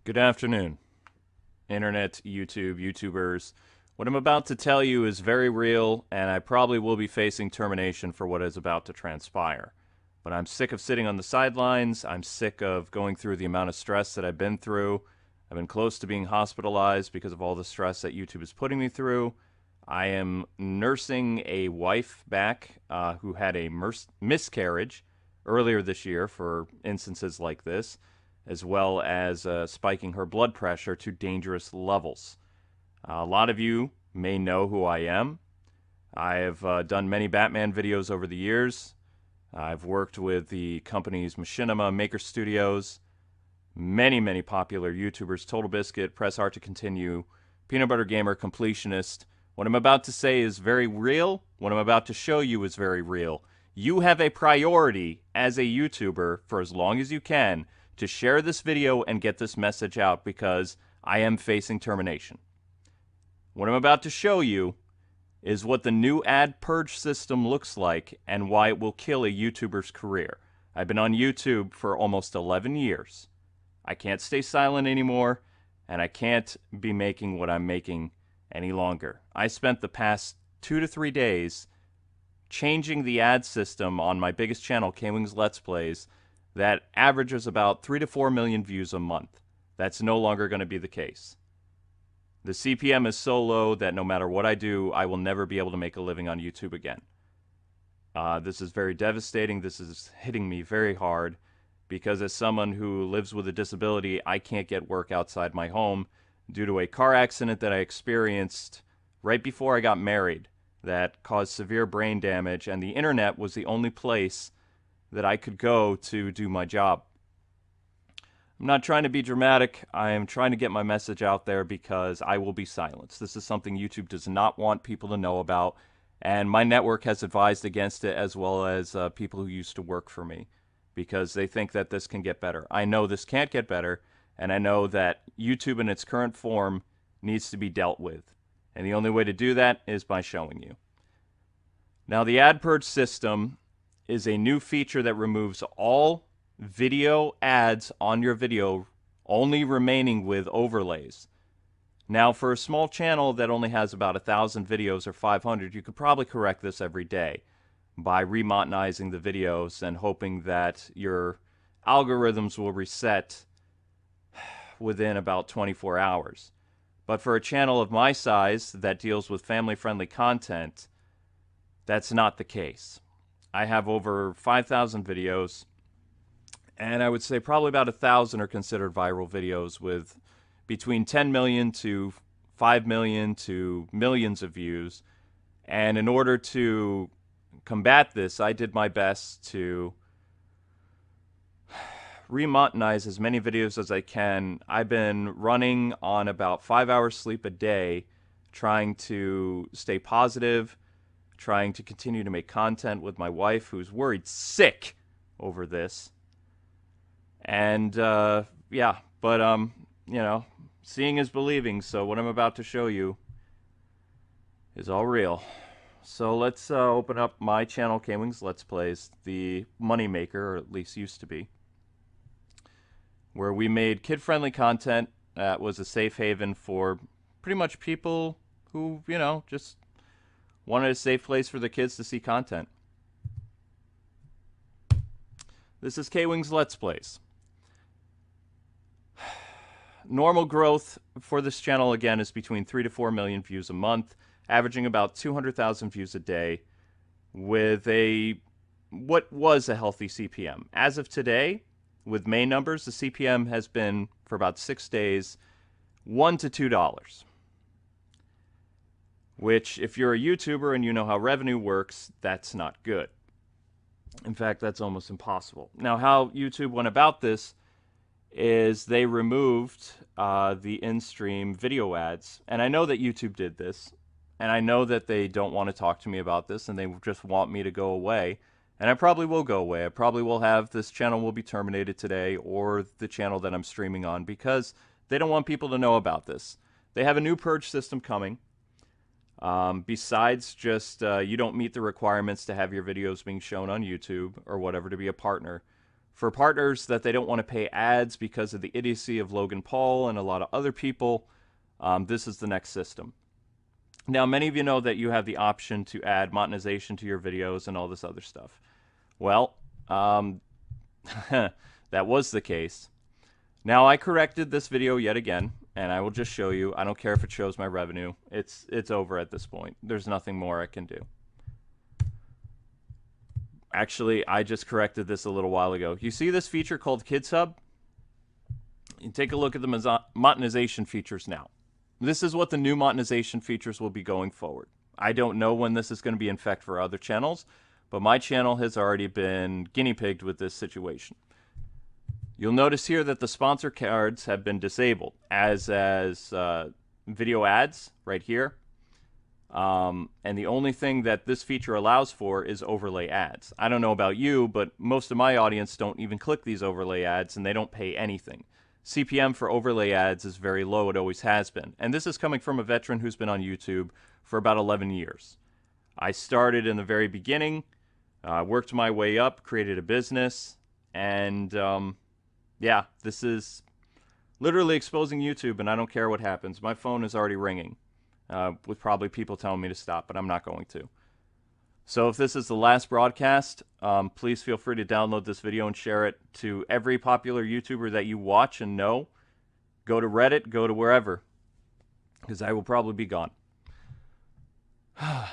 Good afternoon, Internet, YouTubers. What I'm about to tell you is very real, and I probably will be facing termination for what is about to transpire. But I'm sick of sitting on the sidelines. I'm sick of going through the amount of stress that I've been through. I've been close to being hospitalized because of all the stress that YouTube is putting me through. I am nursing a wife back who had a miscarriage earlier this year for instances like this, as well as spiking her blood pressure to dangerous levels. A lot of you may know who I am. I have done many Batman videos over the years. I've worked with the companies Machinima, Maker Studios, many popular YouTubers, Total Biscuit, Press Art to Continue, Peanut Butter Gamer, Completionist. What I'm about to say is very real. What I'm about to show you is very real. You have a priority as a YouTuber for as long as you can to share this video and get this message out because I am facing termination. What I'm about to show you is what the new ad purge system looks like and why it will kill a YouTuber's career. I've been on YouTube for almost 11 years. I can't stay silent anymore, and I can't be making what I'm making any longer. I spent the past 2 to 3 days changing the ad system on my biggest channel, K-Wings Let's Plays, that averages about 3 to 4 million views a month. That's no longer going to be the case. The CPM is so low that no matter what I do, I will never be able to make a living on YouTube again. This is very devastating. This is hitting me very hard because as someone who lives with a disability, I can't get work outside my home due to a car accident that I experienced right before I got married that caused severe brain damage, and the internet was the only place that I could go to do my job. I'm not trying to be dramatic. I am trying to get my message out there because I will be silenced. This is something YouTube does not want people to know about, and my network has advised against it, as well as people who used to work for me, because they think that this can get better. I know this can't get better, and I know that YouTube in its current form needs to be dealt with. And the only way to do that is by showing you. Now, the ad purge system is a new feature that removes all video ads on your video, only remaining with overlays. Now, for a small channel that only has about 1,000 videos or 500, you could probably correct this every day by remonetizing the videos and hoping that your algorithms will reset within about 24 hours. But for a channel of my size that deals with family-friendly content, that's not the case. I have over 5,000 videos, and I would say probably about 1,000 are considered viral videos with between 10 million to 5 million to millions of views. And in order to combat this, I did my best to remonetize as many videos as I can. I've been running on about 5 hours sleep a day, trying to stay positive, trying to continue to make content with my wife, who's worried sick over this. And yeah, but you know, seeing is believing, so what I'm about to show you is all real. So let's open up my channel, K-Wings Let's Plays, the moneymaker, or at least used to be, where we made kid-friendly content that was a safe haven for pretty much people who, you know, just wanted a safe place for the kids to see content. This is K-Wings Let's Plays. Normal growth for this channel, again, is between 3 to 4 million views a month, averaging about 200,000 views a day, with what was a healthy CPM. As of today, with May numbers, the CPM has been, for about 6 days, $1 to $2. Which, if you're a YouTuber and you know how revenue works, that's not good. In fact, that's almost impossible. Now, how YouTube went about this is they removed the in-stream video ads. And I know that YouTube did this, and I know that they don't want to talk to me about this, and they just want me to go away. And I probably will go away. I probably will have, this channel will be terminated today, or the channel that I'm streaming on, because they don't want people to know about this. They have a new purge system coming. Besides just you don't meet the requirements to have your videos being shown on YouTube or whatever to be a partner. For partners that they don't want to pay ads because of the idiocy of Logan Paul and a lot of other people, this is the next system. Now, many of you know that you have the option to add monetization to your videos and all this other stuff. Well, that was the case. Now, I corrected this video yet again, and I will just show you. I don't care if it shows my revenue. It's over at this point. There's nothing more I can do. Actually, I just corrected this a little while ago. You see this feature called Kids Hub? You take a look at the monetization features now. This is what the new monetization features will be going forward. I don't know when this is going to be in effect for other channels, but my channel has already been guinea pigged with this situation. You'll notice here that the sponsor cards have been disabled as video ads right here. And the only thing that this feature allows for is overlay ads. I don't know about you, but most of my audience don't even click these overlay ads, and they don't pay anything. CPM for overlay ads is very low. It always has been. And this is coming from a veteran who's been on YouTube for about 11 years. I started in the very beginning, worked my way up, created a business, and yeah, this is literally exposing YouTube, and I don't care what happens. My phone is already ringing with probably people telling me to stop, but I'm not going to. So if this is the last broadcast, please feel free to download this video and share it to every popular YouTuber that you watch and know. Go to Reddit, go to wherever, because I will probably be gone.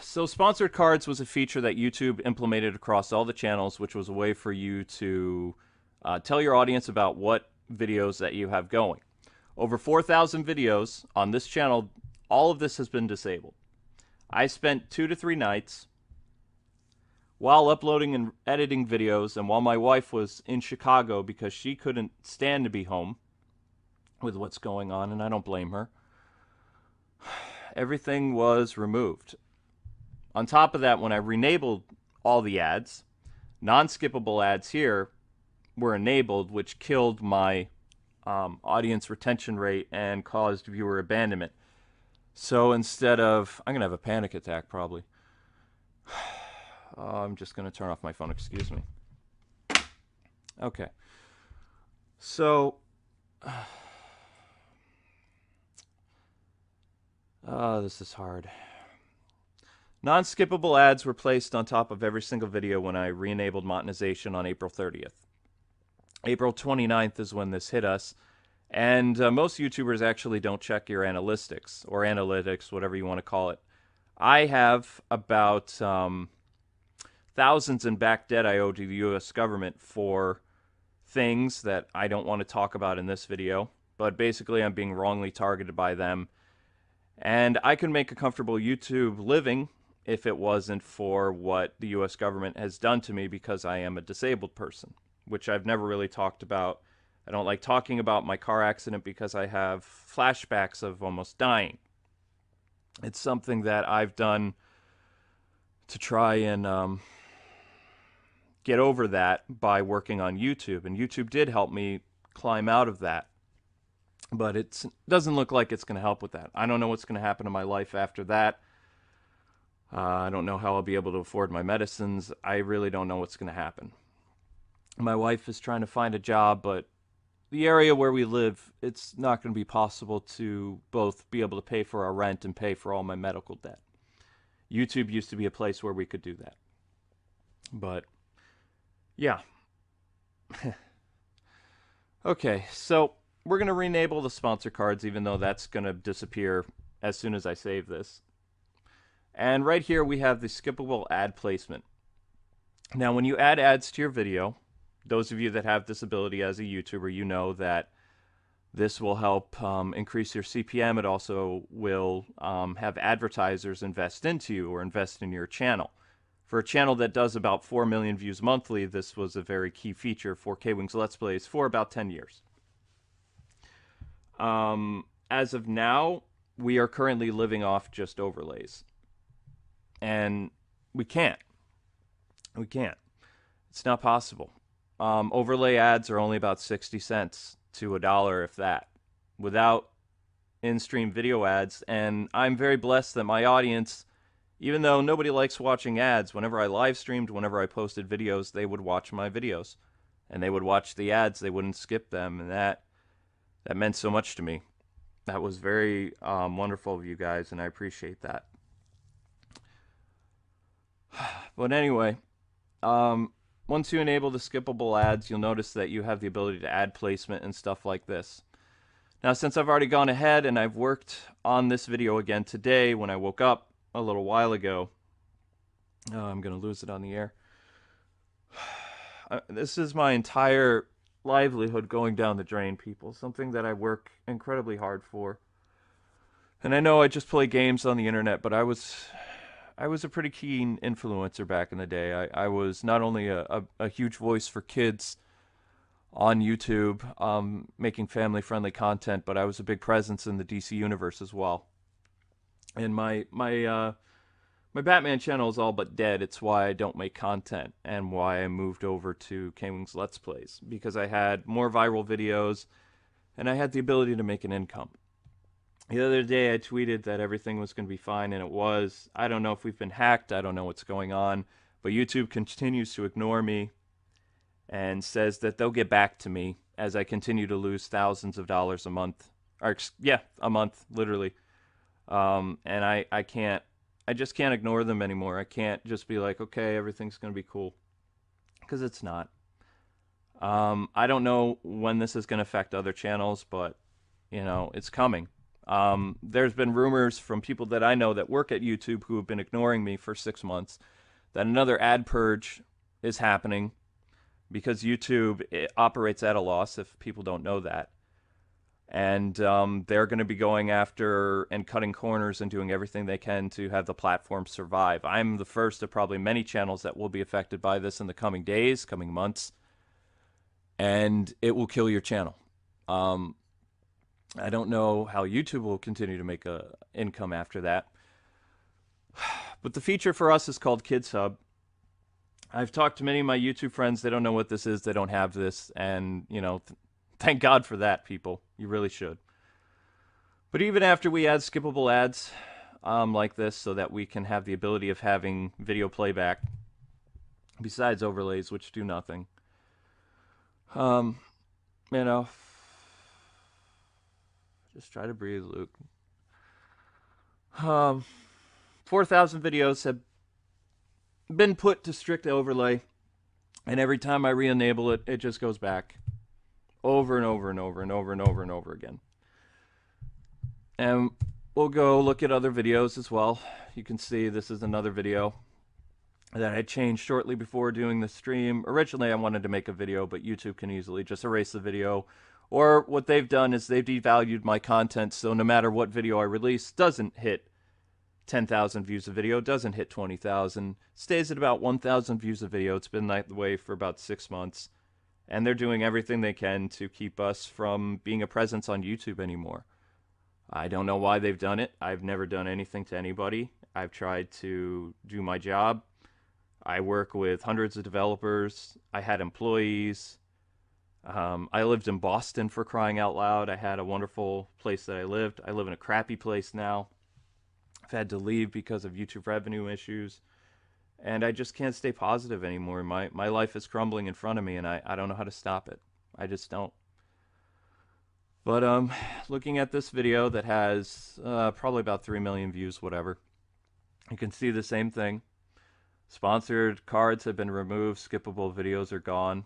So sponsored cards was a feature that YouTube implemented across all the channels, which was a way for you to tell your audience about what videos that you have going. Over 4,000 videos on this channel, all of this has been disabled. I spent 2 to 3 nights while uploading and editing videos, and while my wife was in Chicago because she couldn't stand to be home with what's going on, and I don't blame her. Everything was removed. On top of that, when I re-enabled all the ads, non-skippable ads here were enabled, which killed my audience retention rate and caused viewer abandonment. So instead of, I'm going to have a panic attack probably. I'm just going to turn off my phone, excuse me. Okay. So, this is hard. Non-skippable ads were placed on top of every single video when I re-enabled monetization on April 30th. April 29th is when this hit us, and most YouTubers actually don't check your analytics, or analytics, whatever you want to call it. I have about thousands in back debt I owe to the U.S. government for things that I don't want to talk about in this video, but basically I'm being wrongly targeted by them. And I could make a comfortable YouTube living if it wasn't for what the U.S. government has done to me because I am a disabled person, which I've never really talked about. I don't like talking about my car accident because I have flashbacks of almost dying. It's something that I've done to try and get over that by working on YouTube, and YouTube did help me climb out of that. But it doesn't look like it's going to help with that. I don't know what's going to happen to my life after that. I don't know how I'll be able to afford my medicines. I really don't know what's going to happen. My wife is trying to find a job, but the area where we live, it's not going to be possible to both be able to pay for our rent and pay for all my medical debt. YouTube used to be a place where we could do that. But, yeah. Okay, so we're going to re-enable the sponsor cards, even though that's going to disappear as soon as I save this. And right here we have the skippable ad placement. Now, when you add ads to your video, those of you that have disability as a YouTuber, you know that this will help increase your CPM. It also will have advertisers invest into you or invest in your channel. For a channel that does about 4 million views monthly, this was a very key feature for K-Wings Let's Plays for about 10 years. As of now, we are currently living off just overlays. And we can't. We can't. It's not possible. Overlay ads are only about 60 cents to $1, if that, without in-stream video ads. And I'm very blessed that my audience, even though nobody likes watching ads, whenever I live streamed, whenever I posted videos, they would watch my videos. and they would watch the ads. They wouldn't skip them, and that meant so much to me. That was very wonderful of you guys, and I appreciate that. But anyway, once you enable the skippable ads, you'll notice that you have the ability to add placement and stuff like this. Now, since I've already gone ahead and I've worked on this video again today when I woke up a little while ago, I'm going to lose it on the air. This is my entire livelihood going down the drain, people. Something that I work incredibly hard for. And I know I just play games on the internet, but I was a pretty keen influencer back in the day. I was not only a huge voice for kids on YouTube, making family-friendly content, but I was a big presence in the DC universe as well. And my Batman channel is all but dead. It's why I don't make content and why I moved over to K-Wing's Let's Plays, because I had more viral videos and I had the ability to make an income. The other day I tweeted that everything was going to be fine, and it was. I don't know if we've been hacked. I don't know what's going on, but YouTube continues to ignore me and says that they'll get back to me as I continue to lose thousands of dollars a month. Or, yeah, a month, literally. And I just can't ignore them anymore. I can't just be like, okay, everything's going to be cool. Because it's not. I don't know when this is going to affect other channels, but, you know, it's coming. There's been rumors from people that I know that work at YouTube who have been ignoring me for 6 months that another ad purge is happening, because YouTube operates at a loss, if people don't know that. And they're going to be going after and cutting corners and doing everything they can to have the platform survive. I'm the first of probably many channels that will be affected by this in the coming days, coming months, and it will kill your channel. I don't know how YouTube will continue to make a income after that. But the feature for us is called Kids Hub. I've talked to many of my YouTube friends. They don't know what this is. They don't have this. And, you know, thank God for that, people. You really should. But even after we add skippable ads like this so that we can have the ability of having video playback, besides overlays, which do nothing, you know, just try to breathe, Luke. 4,000 videos have been put to strict overlay, and every time I re-enable it, it just goes back over and over and over and over and over and over again. And we'll go look at other videos as well. You can see this is another video that I changed shortly before doing the stream. Originally, I wanted to make a video, but YouTube can easily just erase the video. Or what they've done is they've devalued my content, so no matter what video I release, doesn't hit 10,000 views a video, doesn't hit 20,000, stays at about 1,000 views a video. It's been that way for about 6 months. And they're doing everything they can to keep us from being a presence on YouTube anymore. I don't know why they've done it. I've never done anything to anybody. I've tried to do my job. I work with hundreds of developers. I had employees. I lived in Boston, for crying out loud. I had a wonderful place that I lived. I live in a crappy place now. I've had to leave because of YouTube revenue issues. And I just can't stay positive anymore. My life is crumbling in front of me, and I don't know how to stop it. I just don't. But looking at this video that has probably about 3 million views, whatever, you can see the same thing. Sponsored cards have been removed. Skippable videos are gone.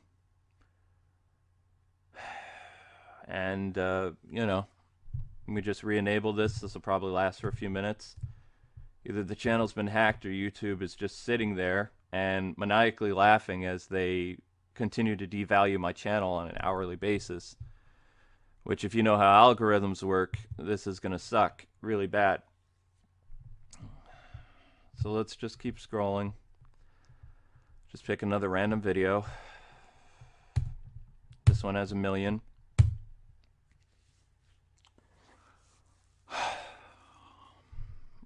And, you know, we just re-enable this. This will probably last for a few minutes. Either the channel's been hacked or YouTube is just sitting there and maniacally laughing as they continue to devalue my channel on an hourly basis. Which, if you know how algorithms work, this is going to suck really bad. So let's just keep scrolling. Just pick another random video. This one has 1 million.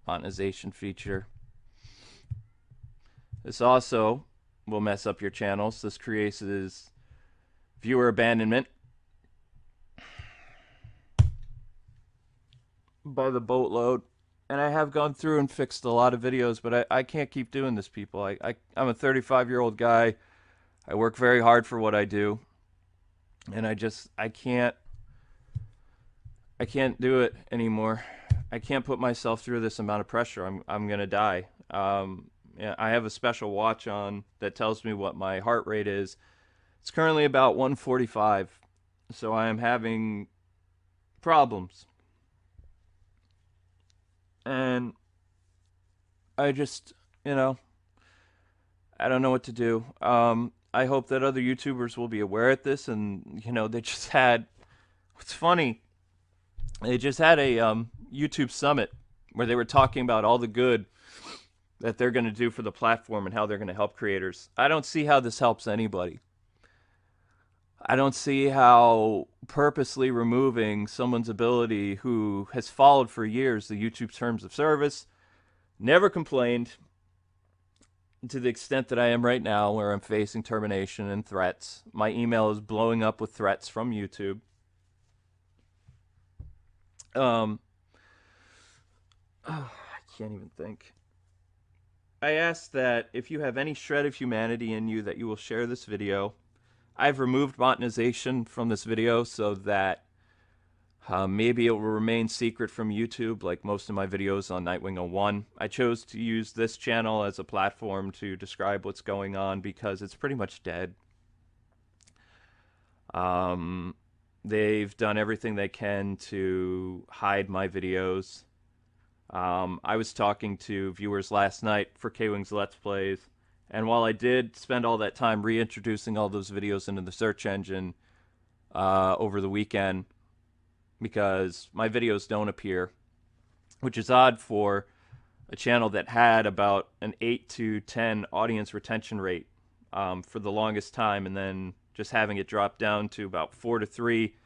Monetization feature. This also will mess up your channels. This creates viewer abandonment by the boatload. And I have gone through and fixed a lot of videos, but I can't keep doing this, people. I'm a 35-year-old guy. I work very hard for what I do, and I can't do it anymore. I can't put myself through this amount of pressure. I'm gonna die. Yeah, I have a special watch on that tells me what my heart rate is. It's currently about 145, so I am having problems, and I just, you know, I don't know what to do. I hope that other YouTubers will be aware of this, and they just had. What's funny, they just had a YouTube summit where they were talking about all the good that they're going to do for the platform and how they're going to help creators. I don't see how this helps anybody. I don't see how purposely removing someone's ability who has followed for years the YouTube terms of service, never complained to the extent that I am right now, where I'm facing termination and threats. My email is blowing up with threats from YouTube. I can't even think. I ask that if you have any shred of humanity in you, that you will share this video. I've removed monetization from this video so that maybe it will remain secret from YouTube, like most of my videos on Nightwing 01. I chose to use this channel as a platform to describe what's going on because it's pretty much dead. They've done everything they can to hide my videos. I was talking to viewers last night for K-Wing's Let's Plays, and while I did spend all that time reintroducing all those videos into the search engine over the weekend, because my videos don't appear, which is odd for a channel that had about an 8 to 10 audience retention rate for the longest time, and then just having it drop down to about 4 to 3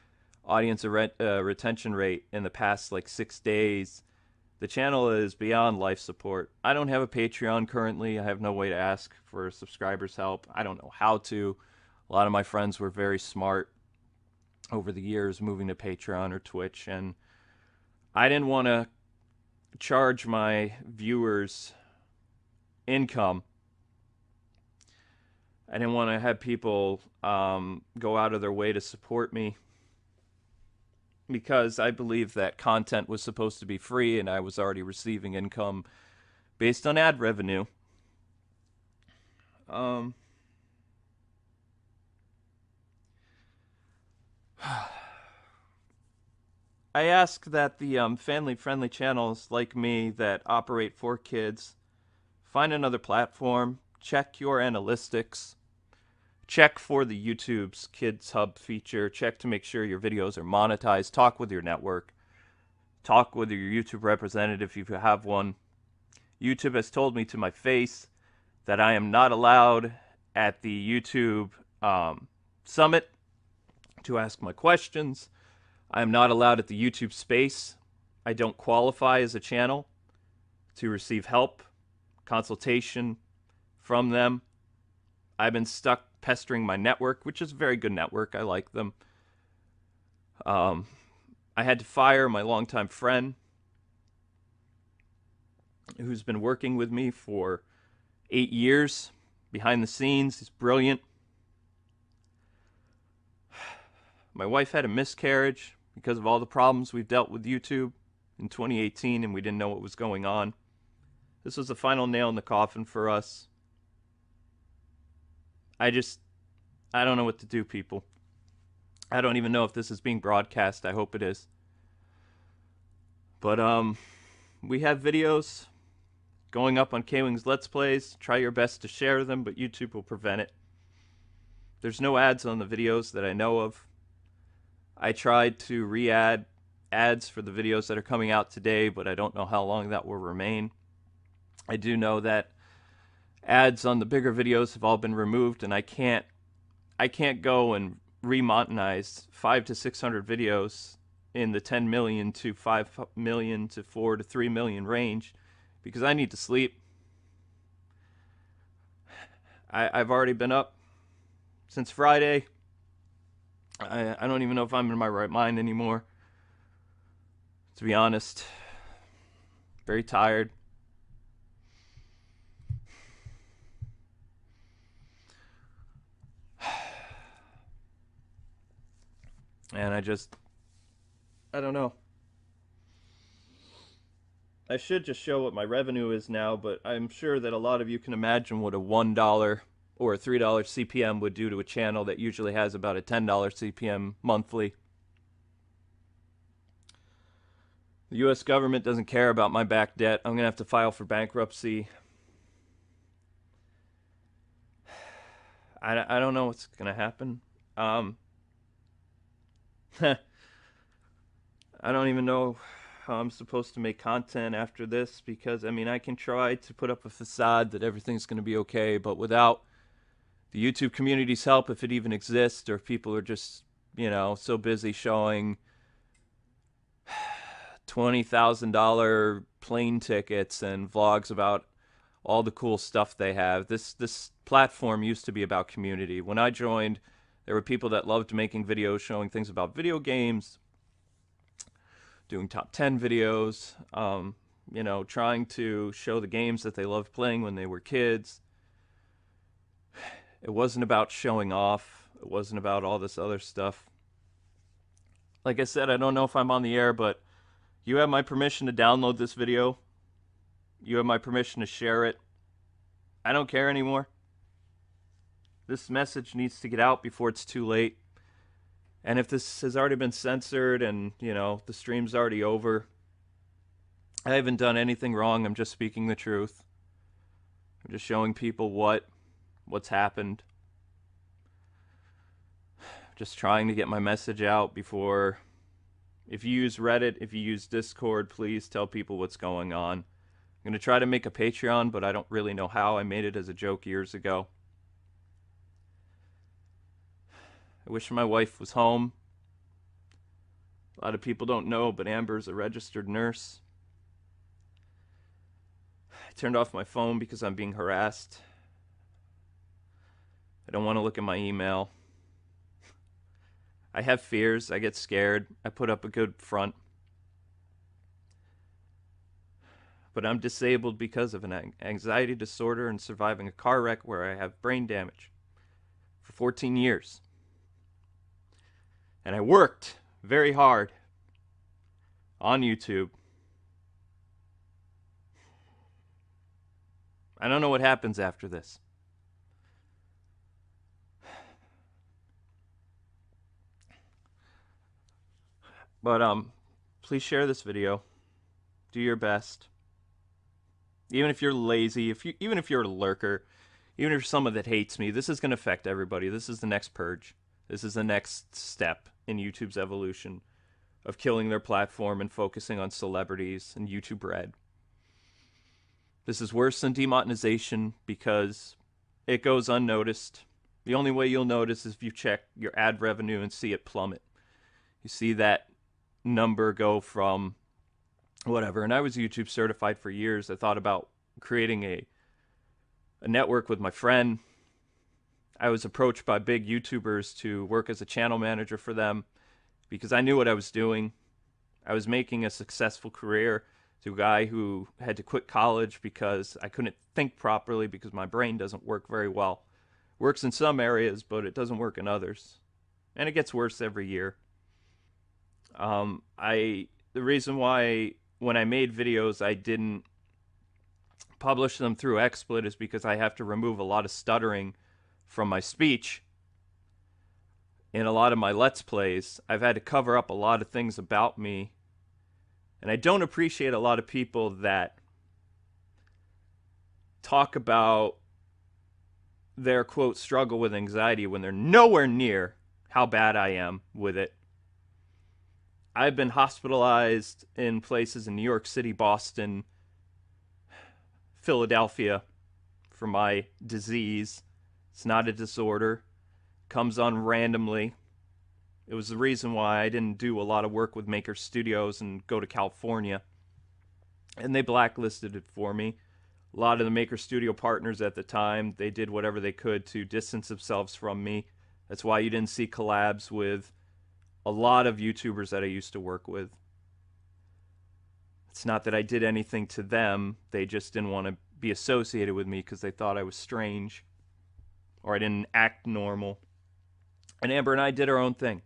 audience retention rate in the past like 6 days. The channel is beyond life support. I don't have a Patreon currently. I have no way to ask for subscribers' help. I don't know how to. A lot of my friends were very smart over the years moving to Patreon or Twitch, and I didn't want to charge my viewers income. I didn't want to have people go out of their way to support me, because I believe that content was supposed to be free and I was already receiving income based on ad revenue. I ask that the family-friendly channels like me that operate for kids find another platform, check your analytics, check for the YouTube's Kids Hub feature, check to make sure your videos are monetized, talk with your network, talk with your YouTube representative if you have one. YouTube has told me to my face that I am not allowed at the YouTube summit to ask my questions. I am not allowed at the YouTube space. I don't qualify as a channel to receive help, consultation from them. I've been stuck pestering my network, which is a very good network. I like them. I had to fire my longtime friend who's been working with me for 8 years behind the scenes. He's brilliant. My wife had a miscarriage because of all the problems we've dealt with YouTube in 2018, and we didn't know what was going on. This was the final nail in the coffin for us. I don't know what to do, people. I don't even know if this is being broadcast. I hope it is. But we have videos going up on K-Wing's Let's Plays. Try your best to share them, but YouTube will prevent it. There's no ads on the videos that I know of. I tried to re-add ads for the videos that are coming out today, but I don't know how long that will remain. I do know that ads on the bigger videos have all been removed, and I can't go and remonetize 500 to 600 videos in the 10 million to 5 million to 4 to 3 million range, because I need to sleep. I've already been up since Friday. I don't even know if I'm in my right mind anymore, to be honest. Very tired. I don't know. I should just show what my revenue is now, but I'm sure that a lot of you can imagine what a $1 or a $3 CPM would do to a channel that usually has about a $10 CPM monthly. The US government doesn't care about my back debt. I'm going to have to file for bankruptcy. I don't know what's going to happen. I don't even know how I'm supposed to make content after this, because, I mean, I can try to put up a facade that everything's going to be okay, but without the YouTube community's help, if it even exists, or if people are just, so busy showing $20,000 plane tickets and vlogs about all the cool stuff they have. This platform used to be about community. When I joined, there were people that loved making videos showing things about video games, doing top 10 videos, trying to show the games that they loved playing when they were kids. It wasn't about showing off. It wasn't about all this other stuff. Like I said, I don't know if I'm on the air, but you have my permission to download this video. You have my permission to share it. I don't care anymore. This message needs to get out before it's too late. And if this has already been censored and, the stream's already over, I haven't done anything wrong. I'm just speaking the truth. I'm just showing people what's happened. Just trying to get my message out before... If you use Reddit, if you use Discord, please tell people what's going on. I'm going to try to make a Patreon, but I don't really know how. I made it as a joke years ago. I wish my wife was home. A lot of people don't know, but Amber's a registered nurse. I turned off my phone because I'm being harassed. I don't want to look at my email. I have fears. I get scared. I put up a good front. But I'm disabled because of an anxiety disorder and surviving a car wreck where I have brain damage for 14 years. And I worked very hard on YouTube. I don't know what happens after this. But please share this video. Do your best. Even if you're lazy, even if you're a lurker, even if you're someone that hates me, this is going to affect everybody. This is the next purge. This is the next step in YouTube's evolution of killing their platform and focusing on celebrities and YouTube Red. This is worse than demonetization because it goes unnoticed. The only way you'll notice is if you check your ad revenue and see it plummet. You see that number go from whatever. And I was YouTube certified for years. I thought about creating a network with my friend. I was approached by big YouTubers to work as a channel manager for them because I knew what I was doing. I was making a successful career to a guy who had to quit college because I couldn't think properly because my brain doesn't work very well. Works in some areas, but it doesn't work in others. And it gets worse every year. The reason why when I made videos I didn't publish them through XSplit is because I have to remove a lot of stuttering from my speech. In a lot of my Let's Plays, I've had to cover up a lot of things about me. And I don't appreciate a lot of people that talk about their, quote, struggle with anxiety when they're nowhere near how bad I am with it. I've been hospitalized in places in New York City, Boston, Philadelphia for my disease. It's not a disorder. It comes on randomly. It was the reason why I didn't do a lot of work with Maker Studios and go to California. And they blacklisted it for me. A lot of the Maker Studio partners at the time, they did whatever they could to distance themselves from me. That's why you didn't see collabs with a lot of YouTubers that I used to work with. It's not that I did anything to them. They just didn't want to be associated with me because they thought I was strange or I didn't act normal. And Amber and I did our own thing.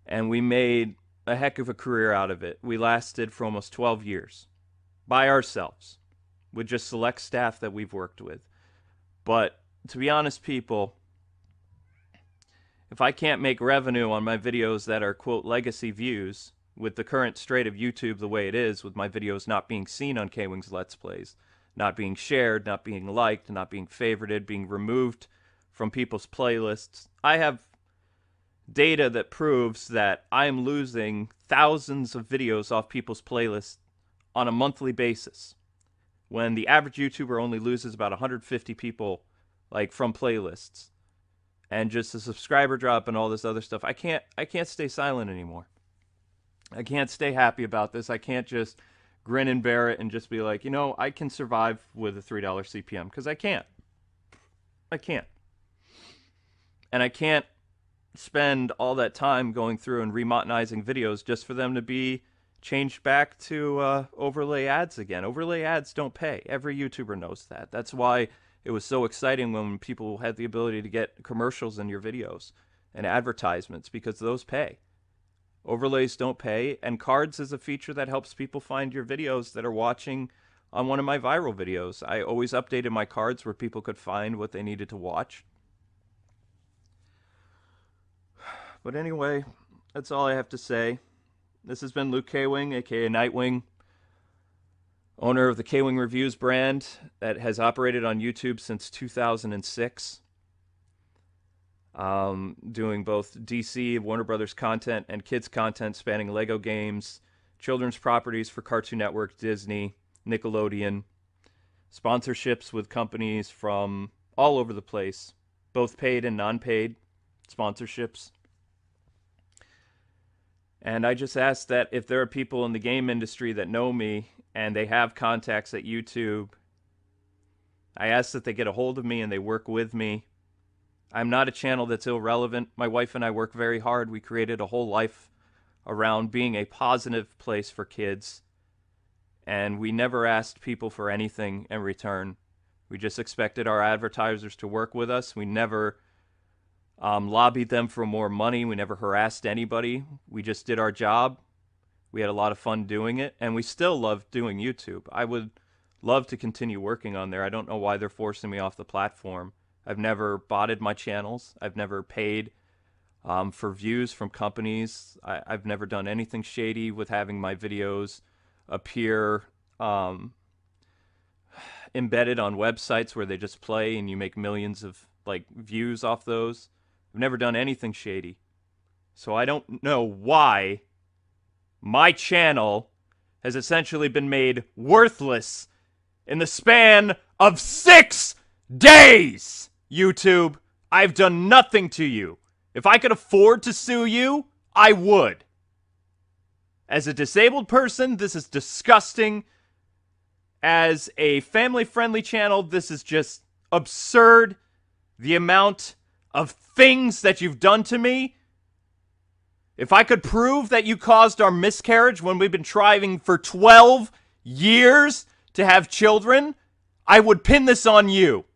And we made a heck of a career out of it. We lasted for almost 12 years by ourselves with just select staff that we've worked with. But to be honest, people, if I can't make revenue on my videos that are, quote, legacy views, with the current state of YouTube the way it is, with my videos not being seen on K-Wing's Let's Plays, not being shared, not being liked, not being favorited, being removed from people's playlists, I have data that proves that I am losing thousands of videos off people's playlists on a monthly basis, when the average YouTuber only loses about 150 people like from playlists. And just the subscriber drop and all this other stuff. I can't stay silent anymore. I can't stay happy about this. I can't just grin and bear it and just be like, you know, I can survive with a $3 CPM, because I can't. I can't. And I can't spend all that time going through and remonetizing videos just for them to be changed back to overlay ads again. Overlay ads don't pay. Every YouTuber knows that. That's why it was so exciting when people had the ability to get commercials in your videos and advertisements, because those pay. Overlays don't pay, and cards is a feature that helps people find your videos that are watching on one of my viral videos. I always updated my cards where people could find what they needed to watch. But anyway, that's all I have to say. This has been Luke K-Wing, aka Nightwing, owner of the K-Wing Reviews brand that has operated on YouTube since 2006. Doing both DC, Warner Brothers content, and kids content spanning Lego games, children's properties for Cartoon Network, Disney, Nickelodeon, sponsorships with companies from all over the place, both paid and non-paid sponsorships. And I just ask that if there are people in the game industry that know me and they have contacts at YouTube, I ask that they get a hold of me and they work with me. I'm not a channel that's irrelevant. My wife and I work very hard. We created a whole life around being a positive place for kids. And we never asked people for anything in return. We just expected our advertisers to work with us. We never lobbied them for more money. We never harassed anybody. We just did our job. We had a lot of fun doing it, and we still love doing YouTube. I would love to continue working on there. I don't know why they're forcing me off the platform. I've never botted my channels. I've never paid for views from companies. I've never done anything shady with having my videos appear embedded on websites where they just play and you make millions of views off those. I've never done anything shady. So I don't know why my channel has essentially been made worthless in the span of 6 days. YouTube, I've done nothing to you. If I could afford to sue you, I would. As a disabled person, this is disgusting. As a family-friendly channel, this is just absurd. The amount of things that you've done to me. If I could prove that you caused our miscarriage when we've been trying for 12 years to have children, I would pin this on you.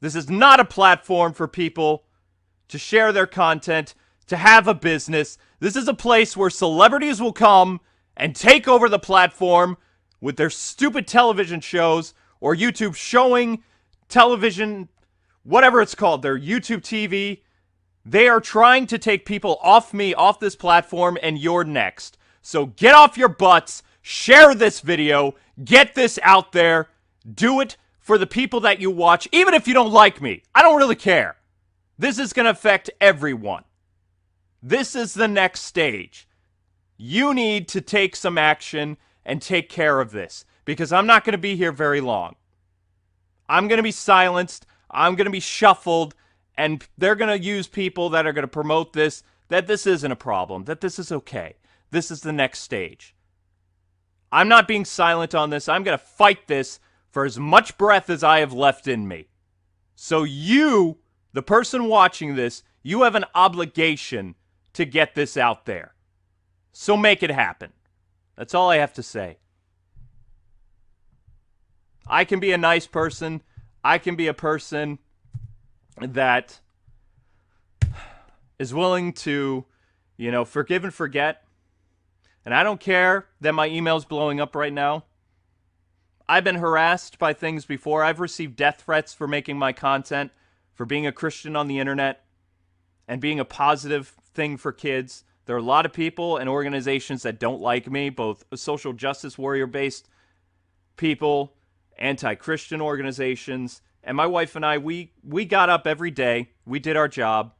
This is not a platform for people to share their content, to have a business. This is a place where celebrities will come and take over the platform with their stupid television shows or YouTube showing television, whatever it's called, their YouTube TV. They are trying to take people off me, off this platform, and you're next. So get off your butts, share this video, get this out there, do it for the people that you watch, even if you don't like me. I don't really care. This is going to affect everyone. This is the next stage. You need to take some action and take care of this, because I'm not going to be here very long. I'm going to be silenced. I'm going to be shuffled, and they're going to use people that are going to promote this, that this isn't a problem, that this is okay. This is the next stage. I'm not being silent on this. I'm going to fight this for as much breath as I have left in me. So you, the person watching this, you have an obligation to get this out there. So make it happen. That's all I have to say. I can be a nice person. I can be a person that is willing to, forgive and forget. And I don't care that my email's blowing up right now. I've been harassed by things before. I've received death threats for making my content, for being a Christian on the internet, and being a positive thing for kids. There are a lot of people and organizations that don't like me, both social justice warrior-based people, anti-Christian organizations. And my wife and I, we got up every day. We did our job.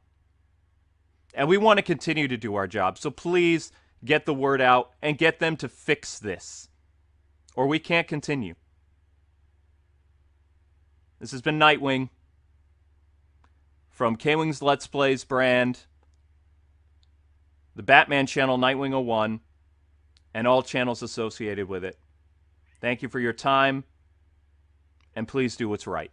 And we want to continue to do our job. So please get the word out and get them to fix this, or we can't continue. This has been Nightwing from K-Wing's Let's Plays brand, the Batman channel Nightwing 01, and all channels associated with it. Thank you for your time, and please do what's right.